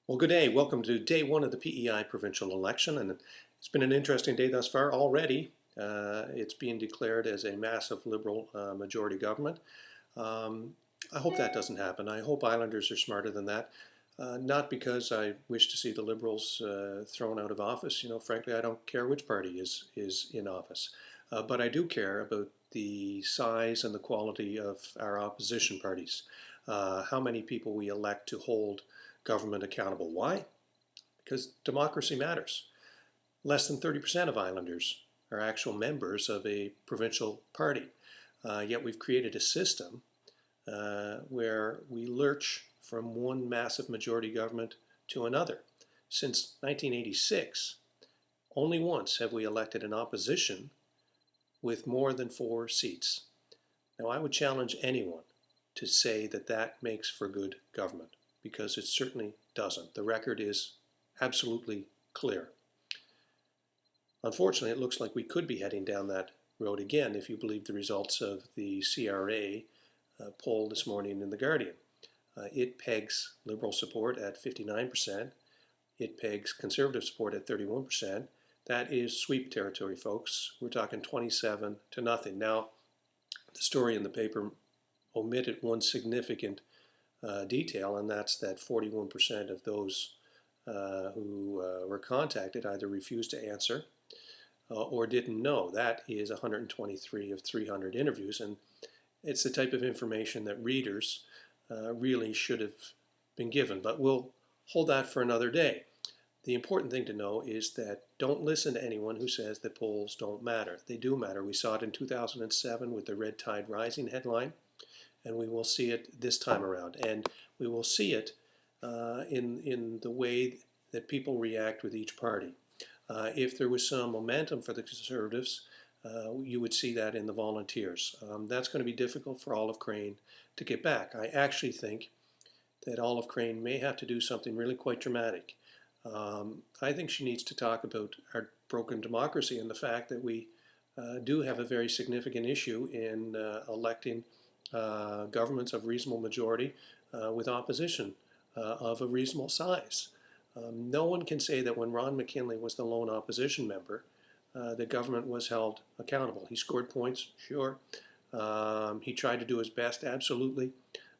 Well, good day. Welcome to day one of the PEI provincial election, and it's been an interesting day thus far already. It's being declared as a massive Liberal majority government. I hope that doesn't happen. I hope Islanders are smarter than that. Not because I wish to see the Liberals thrown out of office. You know, frankly, I don't care which party is in office, but I do care about the size and the quality of our opposition parties. How many people we elect to hold government accountable. Why? Because democracy matters. Less than 30% of Islanders are actual members of a provincial party. Yet we've created a system where we lurch from one massive majority government to another. Since 1986, only once have we elected an opposition with more than 4 seats. Now, I would challenge anyone to say that that makes for good government, because it certainly doesn't. The record is absolutely clear. Unfortunately, it looks like we could be heading down that road again if you believe the results of the CRA poll this morning in The Guardian. It pegs Liberal support at 59%. It pegs Conservative support at 31%. That is sweep territory, folks. We're talking 27 to nothing. Now, the story in the paper omitted one significant detail, and that's that 41% of those who were contacted either refused to answer or didn't know. That is 123 of 300 interviews, and it's the type of information that readers really should have been given. But we'll hold that for another day. The important thing to know is that don't listen to anyone who says that polls don't matter. They do matter. We saw it in 2007 with the Red Tide Rising headline, and we will see it this time around. And we will see it in the way that people react with each party. If there was some momentum for the Conservatives, you would see that in the Volunteers. That's going to be difficult for Olive Crane to get back. I actually think that Olive Crane may have to do something really quite dramatic. I think she needs to talk about our broken democracy and the fact that we do have a very significant issue in electing governments of reasonable majority with opposition of a reasonable size. No one can say that when Ron McKinley was the lone opposition member, the government was held accountable. He scored points, sure. He tried to do his best, absolutely.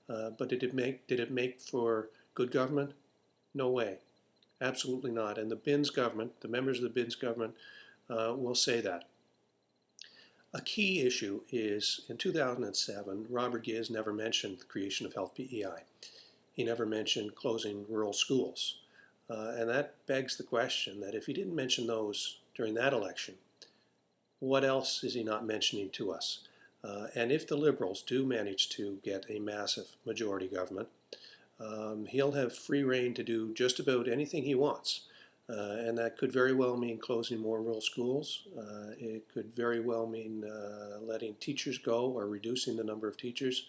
But did it make for good government? No way. Absolutely not. And the Binns government, the members of the Binns government, will say that. A key issue is, in 2007, Robert Giz never mentioned the creation of Health PEI. He never mentioned closing rural schools. And that begs the question that if he didn't mention those during that election, what else is he not mentioning to us? And if the Liberals do manage to get a massive majority government, he'll have free rein to do just about anything he wants. And that could very well mean closing more rural schools. It could very well mean letting teachers go or reducing the number of teachers.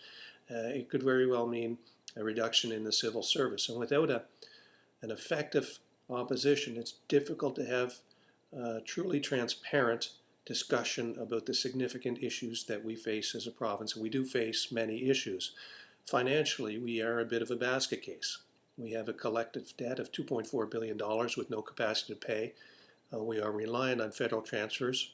It could very well mean a reduction in the civil service. And without an effective opposition, it's difficult to have truly transparent discussion about the significant issues that we face as a province. And we do face many issues. Financially, we are a bit of a basket case. We have a collective debt of $2.4 billion with no capacity to pay. We are reliant on federal transfers,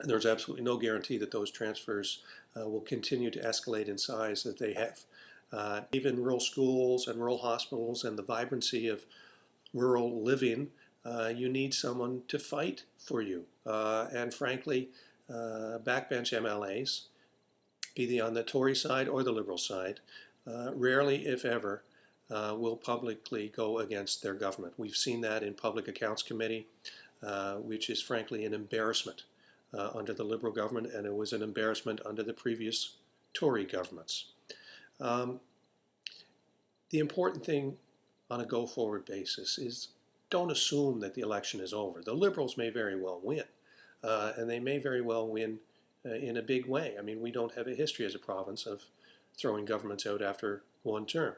and there's absolutely no guarantee that those transfers will continue to escalate in size that they have. Even rural schools and rural hospitals and the vibrancy of rural living, you need someone to fight for you. And frankly, backbench MLAs, be they on the Tory side or the Liberal side, rarely, if ever, will publicly go against their government. We've seen that in Public Accounts Committee, which is frankly an embarrassment under the Liberal government, and it was an embarrassment under the previous Tory governments. The important thing on a go-forward basis is don't assume that the election is over. The Liberals may very well win, and they may very well win in a big way. I mean, we don't have a history as a province of throwing governments out after one term.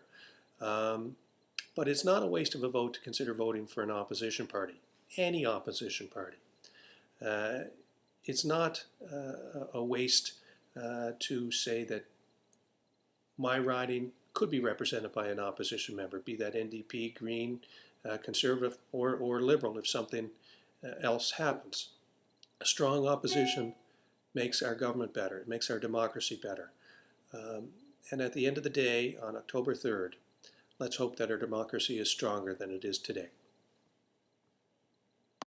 But it's not a waste of a vote to consider voting for an opposition party, any opposition party. It's not a waste to say that my riding could be represented by an opposition member, be that NDP, Green, conservative or liberal if something else happens. A strong opposition makes our government better. It makes our democracy better. And at the end of the day, on October 3rd, let's hope that our democracy is stronger than it is today.